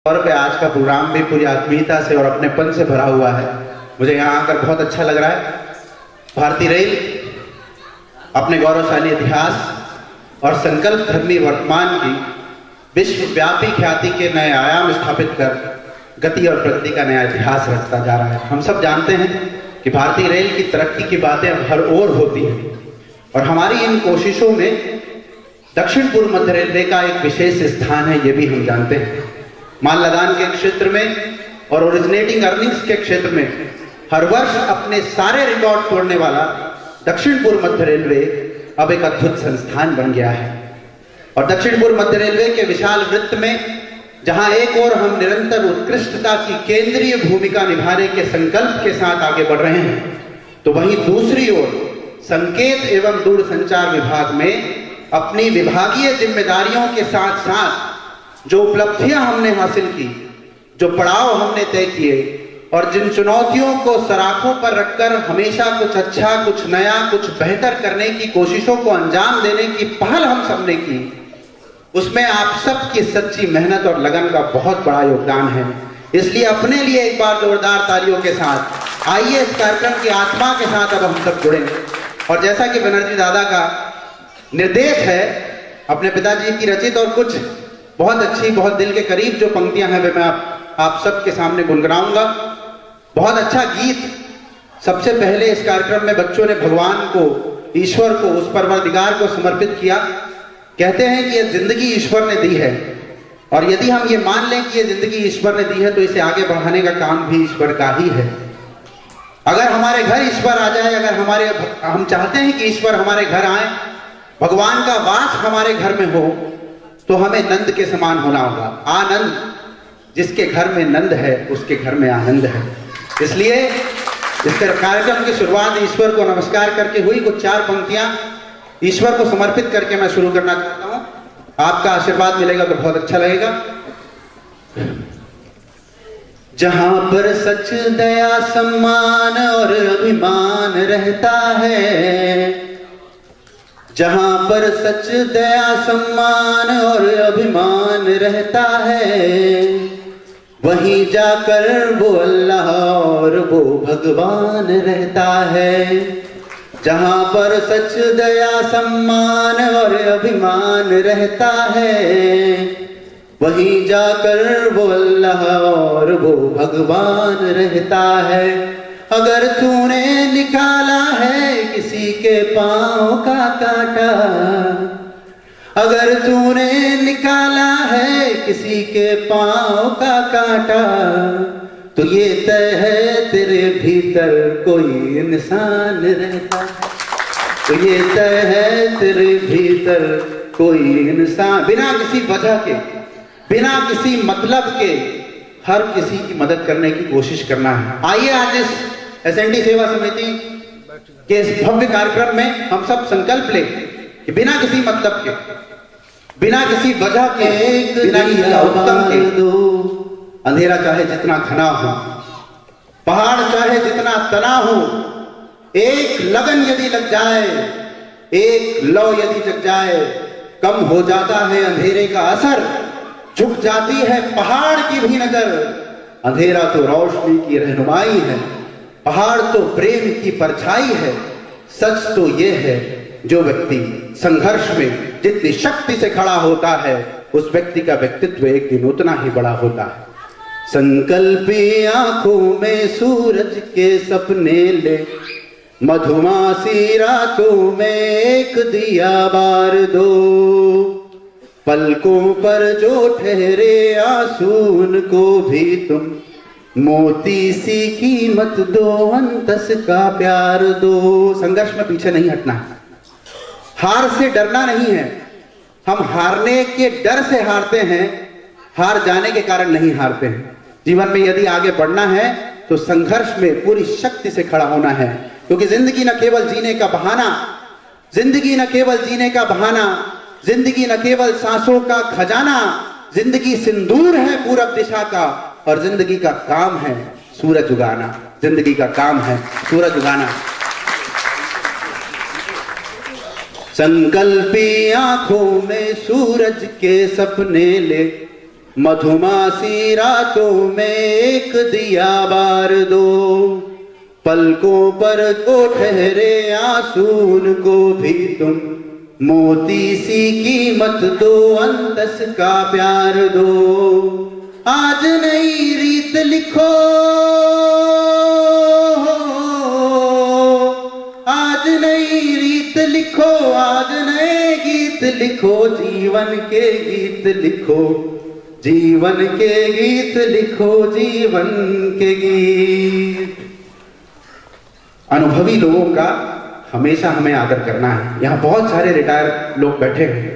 तौर पे आज का प्रोग्राम भी पूरी आत्मीयता से और अपनेपन से भरा हुआ है। मुझे यहाँ आकर बहुत अच्छा लग रहा है। भारतीय रेल अपने गौरवशाली इतिहास और संकल्प धर्मी वर्तमान की विश्वव्यापी ख्याति के नए आयाम स्थापित कर गति और प्रगति का नया इतिहास रचता जा रहा है। हम सब जानते हैं कि भारतीय रेल की तरक्की की बातें अब हर ओर होती हैं और हमारी इन कोशिशों में दक्षिण पूर्व मध्य रेलवे का एक विशेष स्थान है, ये भी हम जानते हैं। माल लदान के क्षेत्र में और ओरिजिनेटिंग अर्निंग्स के क्षेत्र में हर वर्ष अपने सारे रिकॉर्ड तोड़ने वाला दक्षिण पूर्व मध्य रेलवे अब एक अद्भुत संस्थान बन गया है। और दक्षिण पूर्व मध्य रेलवे के विशाल वृत्त में जहां एक ओर हम निरंतर उत्कृष्टता की केंद्रीय भूमिका निभाने के संकल्प के साथ आगे बढ़ रहे हैं, तो वहीं दूसरी ओर संकेत एवं दूरसंचार विभाग में अपनी विभागीय जिम्मेदारियों के साथ साथ जो उपलब्धियां हमने हासिल की, जो पड़ाव हमने तय किए और जिन चुनौतियों को सराखों पर रखकर हमेशा कुछ अच्छा, कुछ नया, कुछ बेहतर करने की कोशिशों को अंजाम देने की पहल हम सबने की, उसमें आप सबकी सच्ची मेहनत और लगन का बहुत बड़ा योगदान है। इसलिए अपने लिए एक बार जोरदार तालियों के साथ आइए इस कार्यक्रम की आत्मा के साथ अब हम सब जुड़े। और जैसा कि बनर्जी दादा का निर्देश है, अपने पिताजी की रचित और कुछ बहुत अच्छी, बहुत दिल के करीब जो पंक्तियां हैं वे मैं आप सबके सामने गुनगुनाऊंगा। बहुत अच्छा गीत सबसे पहले इस कार्यक्रम में बच्चों ने भगवान को, ईश्वर को, उस परवरदिगार को समर्पित किया। कहते हैं कि यह जिंदगी ईश्वर ने दी है और यदि हम ये मान लें कि ये जिंदगी ईश्वर ने दी है तो इसे आगे बढ़ाने का काम भी ईश्वर का ही है। अगर हमारे घर ईश्वर आ जाए, अगर हम चाहते हैं कि ईश्वर हमारे घर आए, भगवान का वास हमारे घर में हो, तो हमें नंद के समान होना होगा। आनंद, जिसके घर में नंद है उसके घर में आनंद है। इसलिए इस कार्यक्रम की शुरुआत ईश्वर को नमस्कार करके हुई। कुछ 4 पंक्तियां ईश्वर को समर्पित करके मैं शुरू करना चाहता हूं। आपका आशीर्वाद मिलेगा तो बहुत अच्छा लगेगा। जहां पर सच, दया, सम्मान और अभिमान रहता है, जहां पर सच, दया, सम्मान और अभिमान रहता है, वहीं जाकर वो अल्लाह और वो भगवान रहता है। जहां पर सच, दया, सम्मान और अभिमान रहता है, वहीं जाकर वो अल्लाह और वो भगवान रहता है। अगर तूने निकाला है किसी के पांव का कांटा, अगर तूने निकाला है किसी के पांव का कांटा, तो ये तय है तेरे भीतर कोई इंसान रहता है, तो ये तय है तेरे भीतर कोई इंसान। बिना किसी वजह के, बिना किसी मतलब के हर किसी की मदद करने की कोशिश करना है। आइए आज इस एसएनडी सेवा समिति के इस भव्य कार्यक्रम में हम सब संकल्प लें कि बिना किसी मतलब के, बिना किसी वजह के, बिना किसी औचित्य के, अंधेरा चाहे जितना घना हो, पहाड़ चाहे जितना तना हो, एक लगन यदि लग जाए, एक लौ यदि जग जाए, कम हो जाता है अंधेरे का असर, झुक जाती है पहाड़ की भी नजर। अंधेरा तो रोशनी की रहनुमाई है, पहाड़ तो प्रेम की परछाई है। सच तो ये है, जो व्यक्ति संघर्ष में जितनी शक्ति से खड़ा होता है, उस व्यक्ति का व्यक्तित्व एक दिन उतना ही बड़ा होता है। संकल्पी आंखों में सूरज के सपने ले, मधुमासी रातों में एक दिया बार दो, पलकों पर जो ठहरे आंसू उनको भी तुम मोती सी कीमत दो, अंतस का प्यार दो। संघर्ष में पीछे नहीं हटना, हार से डरना नहीं है। हम हारने के डर से हारते हैं, हार जाने के कारण नहीं हारते हैं। जीवन में यदि आगे बढ़ना है तो संघर्ष में पूरी शक्ति से खड़ा होना है, क्योंकि जिंदगी न केवल जीने का बहाना, जिंदगी न केवल जीने का बहाना, जिंदगी न केवल सांसों का खजाना, जिंदगी सिंदूर है पूरब दिशा का और जिंदगी का काम है सूरज उगाना। जिंदगी का काम है सूरज उगाना। संकल्पी आंखों में सूरज के सपने ले, मधुमासी रातों में एक दिया बार दो, पलकों पर तो ठहरे आंसू को भी तुम मोती सी कीमत दो, अंतस का प्यार दो। आज नई रीत लिखो, आज नई रीत लिखो, आज नए गीत लिखो, जीवन के गीत लिखो, जीवन के गीत लिखो, जीवन के गीत। अनुभवी लोगों का हमेशा हमें आदर करना है। यहाँ बहुत सारे रिटायर लोग बैठे हैं,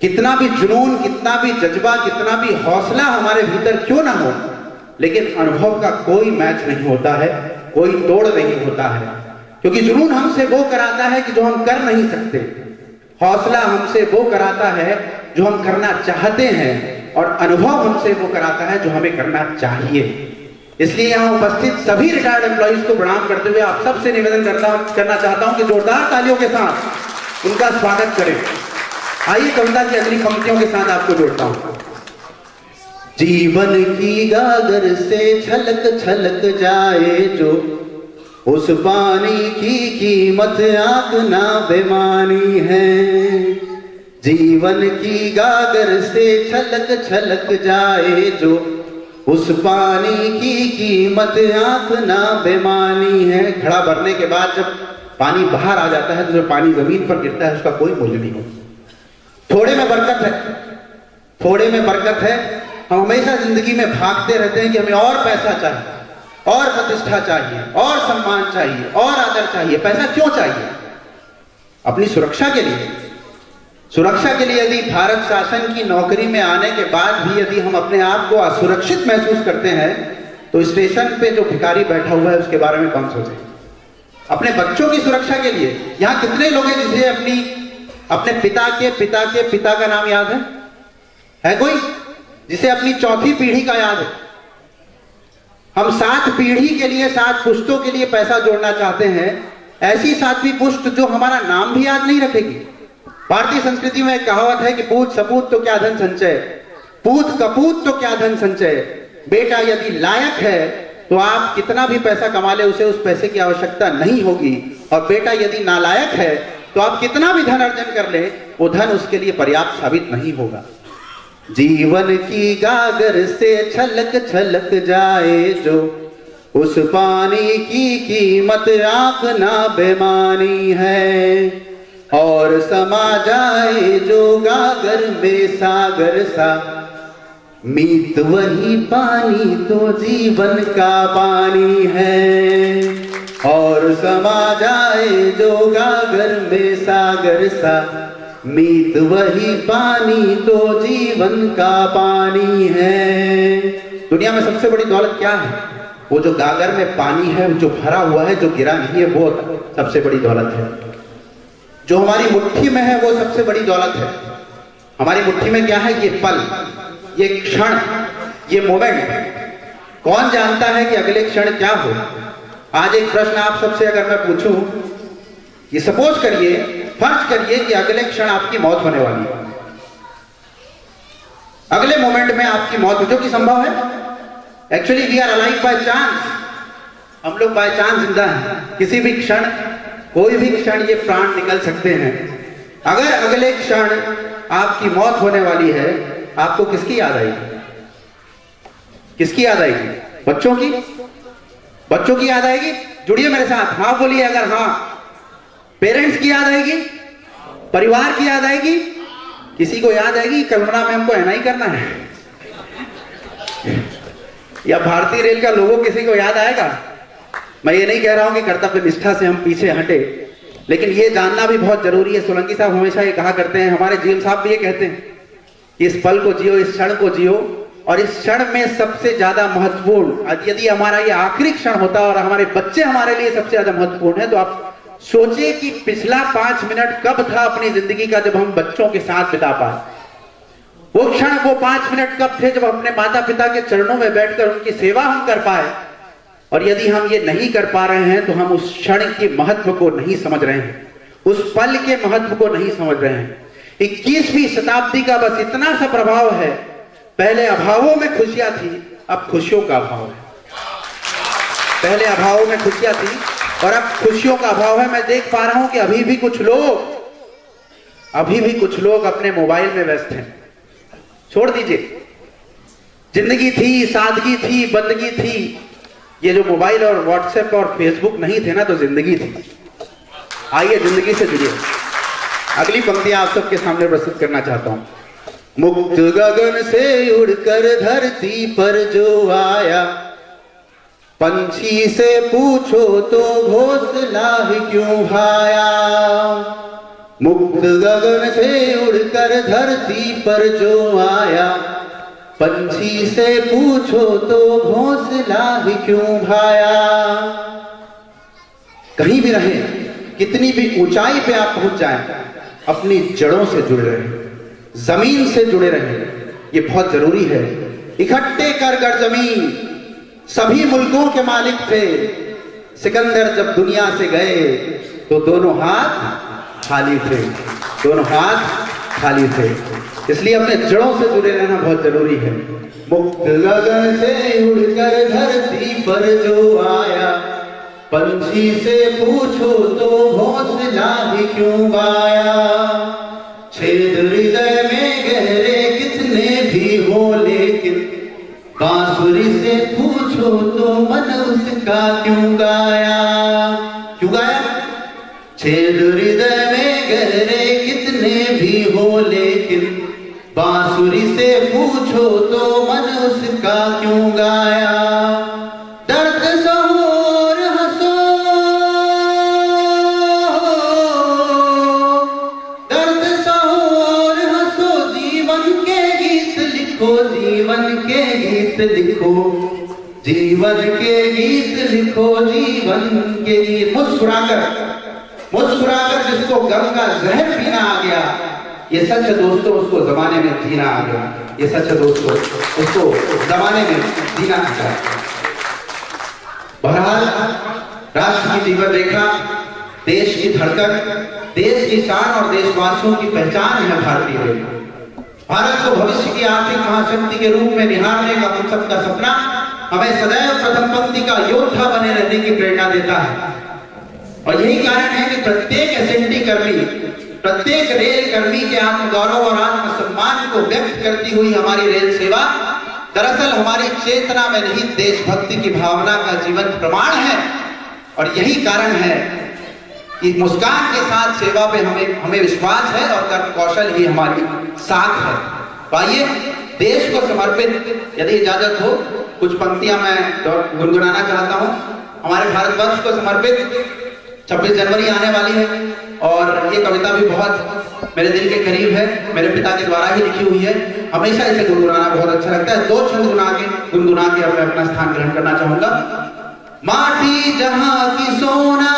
कितना भी जुनून, कितना भी जज्बा, कितना भी हौसला हमारे भीतर क्यों ना हो, लेकिन अनुभव का कोई मैच नहीं होता है, कोई तोड़ नहीं होता है। क्योंकि जुनून हमसे वो कराता है कि जो हम कर नहीं सकते, हौसला हमसे वो कराता है जो हम करना चाहते हैं, और अनुभव हमसे वो कराता है जो हमें करना चाहिए। इसलिए यहाँ उपस्थित सभी रिटायर्ड एम्प्लॉइज को प्रणाम करते हुए आप सबसे निवेदन करना चाहता हूं कि जोरदार तालियों के साथ उनका स्वागत करें। आइए कविता की अगली पंक्तियों के साथ आपको जोड़ता हूं। जीवन की गागर से छलक छलक जाए जो, उस पानी की कीमत आंकना बेमानी है। जीवन की गागर से छलक छलक जाए जो, उस पानी की कीमत आंकना बेमानी है। घड़ा भरने के बाद जब पानी बाहर आ जाता है तो जब पानी जमीन पर गिरता है उसका कोई मूल्य नहीं होता। थोड़े में बरकत है, थोड़े में बरकत है। हम हमेशा जिंदगी में भागते रहते हैं कि हमें और पैसा चाहिए, और प्रतिष्ठा चाहिए, और सम्मान चाहिए, और आदर चाहिए। पैसा क्यों चाहिए? अपनी सुरक्षा के लिए। सुरक्षा के लिए यदि भारत शासन की नौकरी में आने के बाद भी यदि हम अपने आप को असुरक्षित महसूस करते हैं तो स्टेशन पे जो भिखारी बैठा हुआ है उसके बारे में कौन सोचे? अपने बच्चों की सुरक्षा के लिए यहाँ कितने लोग हैं जिसे अपने पिता का नाम याद है कोई जिसे अपनी चौथी पीढ़ी का याद है? हम 7 पीढ़ी के लिए, 7 पुश्तों के लिए पैसा जोड़ना चाहते हैं, ऐसी 7वीं पुश्त जो हमारा नाम भी याद नहीं रखेगी। भारतीय संस्कृति में एक कहावत है कि पूत सपूत तो क्या धन संचय, पूत कपूत तो क्या धन संचय। बेटा यदि लायक है तो आप कितना भी पैसा कमा ले उसे उस पैसे की आवश्यकता नहीं होगी, और बेटा यदि नालायक है तो आप कितना भी धन अर्जन कर ले वो धन उसके लिए पर्याप्त साबित नहीं होगा। जीवन की गागर से छलक छलक जाए जो, उस पानी की कीमत आंकना बेमानी है। और समा जाए जो गागर में सागर सा, मीत वही पानी तो जीवन का पानी है। और समा जाए जो गागर में सागर सा, मीत वही पानी तो जीवन का पानी है। दुनिया में सबसे बड़ी दौलत क्या है? वो जो गागर में पानी है, जो भरा हुआ है, जो गिरा नहीं है, वो सबसे बड़ी दौलत है। जो हमारी मुट्ठी में है वो सबसे बड़ी दौलत है। हमारी मुट्ठी में क्या है? ये पल, ये क्षण, ये मोमेंट। कौन जानता है कि अगले क्षण क्या हो? आज एक प्रश्न आप सबसे अगर मैं पूछूं, ये सपोज करिए, फर्ज करिए कि अगले क्षण आपकी मौत होने वाली है, अगले मोमेंट में आपकी मौत, जो कि संभव है। Actually we are alive by chance, हम लोग बाय चांस जिंदा हैं। किसी भी क्षण, कोई भी क्षण ये प्राण निकल सकते हैं। अगर अगले क्षण आपकी मौत होने वाली है, आपको किसकी याद आएगी? किसकी याद आएगी? बच्चों की? बच्चों की याद आएगी? जुड़िए मेरे साथ, हाँ बोलिए अगर हाँ। पेरेंट्स की याद आएगी? परिवार की याद आएगी? किसी को याद आएगी कल्पना में हमको एनआई करना है? या भारतीय रेल का लोगो किसी को याद आएगा? मैं ये नहीं कह रहा हूं कि कर्तव्य निष्ठा से हम पीछे हटे, लेकिन ये जानना भी बहुत जरूरी है। सोलंकी साहब हमेशा ये कहा करते हैं, हमारे जीएम साहब भी ये कहते हैं कि इस पल को जियो, इस क्षण को जियो, और इस क्षण में सबसे ज्यादा महत्वपूर्ण, यदि हमारा ये आखिरी क्षण होता और हमारे बच्चे हमारे लिए सबसे ज्यादा महत्वपूर्ण है, तो आप सोचिए कि पिछला 5 मिनट कब था अपनी जिंदगी का जब हम बच्चों के साथ बिता पाए। वो क्षण, वो 5 मिनट कब थे जब अपने माता पिता के चरणों में बैठकर उनकी सेवा हम कर पाए। और यदि हम ये नहीं कर पा रहे हैं तो हम उस क्षण के महत्व को नहीं समझ रहे हैं, उस पल के महत्व को नहीं समझ रहे हैं। 21वीं शताब्दी का बस इतना सा प्रभाव है पहले अभावों में खुशियां थी, अब खुशियों का अभाव है। पहले अभावों में खुशियां थी और अब खुशियों का अभाव है। मैं देख पा रहा हूं कि अभी भी कुछ लोग अपने मोबाइल में व्यस्त हैं। छोड़ दीजिए, जिंदगी थी, सादगी थी, बंदगी थी। ये जो मोबाइल और व्हाट्सएप और फेसबुक नहीं थे ना, तो जिंदगी थी। आइए जिंदगी से जुड़िए। अगली पंक्तियां आप सबके सामने प्रस्तुत करना चाहता हूं। मुक्त गगन से उड़कर धरती पर जो आया, पंछी से पूछो तो घोंसला ही क्यों भाया। मुक्त गगन से उड़कर धरती पर जो आया, पंछी से पूछो तो घोंसला भी क्यों भाया। कहीं भी रहे, कितनी भी ऊंचाई पे आप पहुंच जाएं, अपनी जड़ों से जुड़े रहें, जमीन से जुड़े रहें। ये बहुत जरूरी है। इकट्ठे कर जमीन सभी मुल्कों के मालिक थे। सिकंदर जब दुनिया से गए तो दोनों हाथ खाली थे, दोनों हाथ खाली थे। इसलिए अपने जड़ों से जुड़े रहना बहुत जरूरी है। मुक्त गगन से उड़कर धरती पर जो आया, पंछी से पूछो तो घोंसला भी क्यों गाया। छेद हृदय में गहरे कितने भी हो, लेकिन बांसुरी से पूछो तो मन उसका क्यों गाया। क्यों गाया? छेद हृदय में गहरे कितने भी हो, लेकिन बांसुरी से पूछो तो मन उसका क्यों गाया। दर्द सहो और हंसो, दर्द सहो और हंसो, जीवन के गीत लिखो, जीवन के गीत लिखो, जीवन के गीत लिखो, जीवन के गीत। मुस्कुराकर जिसको गम का जहर पीना आ गया, ये सच है दोस्तों, उसको जमाने में जीना आ गया। ये सच है दोस्तों, उसको जमाने में जीना आ गया। बहरहाल राष्ट्र की तीव्र रेखा, देश की धड़कन, देश की शान और देशवासियों की पहचान है भारतीय रेल। भारत को भविष्य की आर्थिक महाशक्ति के रूप में निहारने का हम सबका सपना हमें सदैव प्रथम पंक्ति का योद्धा बने रहने की प्रेरणा देता है। और यही कारण है कि प्रत्येक एसएनटी कर्मी, प्रत्येक रेल कर्मी के आत्मगौरव और आत्मसम्मान को व्यक्त करती हुई हमारी रेल सेवा दरअसल हमारी चेतना में निहित देशभक्ति की भावना का जीवन प्रमाण है। और यही कारण है कि मुस्कान के साथ सेवा पे हमें विश्वास है और कर्म कौशल ही हमारी साख है। तो आइए देश को समर्पित, यदि इजाजत हो, कुछ पंक्तियां मैं गुनगुनाना चाहता हूं। हमारे भारतवर्ष को समर्पित 26 जनवरी आने वाली है और ये कविता भी बहुत मेरे दिल के करीब है, मेरे पिता के द्वारा ही लिखी हुई है। हमेशा इसे गुनगुनाना बहुत अच्छा लगता है। 2 छंद गुनगुना के मैं अपना स्थान ग्रहण करना चाहूंगा। माटी जहां की सोना,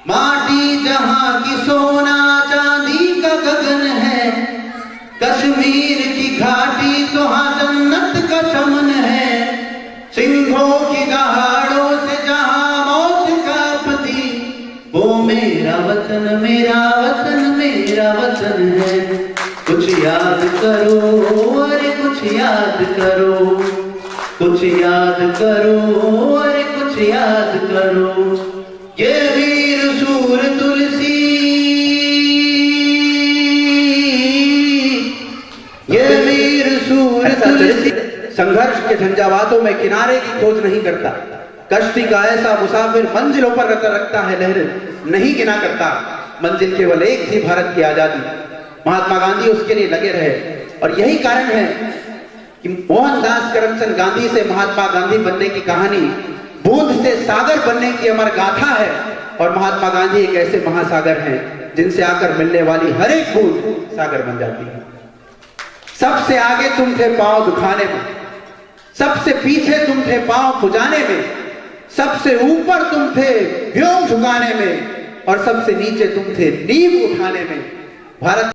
माटी जहां की सोना, चांदी का गगन है, कश्मीर की घाटी तो हाँ जन्नत का चमन है। सिंहों की दहाड़ों से जहां मौत का पति, वो मेरा वतन, मेरा वतन, मेरा वतन है। कुछ याद करो, अरे कुछ याद करो, कुछ याद करो, अरे कुछ याद करो। ये वीर सूर तुलसी, ये वीर सूर तुलसी संघर्ष के झंझावातों में किनारे की खोज नहीं करता। कश्ती का ऐसा मुसाफिर मंजिलों पर नजर रखता है, लहर नहीं गिना करता। मंजिल केवल एक थी, भारत की आजादी। महात्मा गांधी उसके लिए लगे रहे और यही कारण है कि मोहनदास करमचंद गांधी से महात्मा गांधी बनने की कहानी बूंद से सागर बनने की अमर गाथा है। और महात्मा गांधी एक ऐसे महासागर हैं जिनसे आकर मिलने वाली हर एक बूंद सागर बन जाती है। सबसे आगे तुम थे पांव दुखाने में, सबसे पीछे तुम थे पांव खुजाने में, सबसे ऊपर तुम थे व्योम झुकाने में और सबसे नीचे तुम थे नींव उठाने में। भारत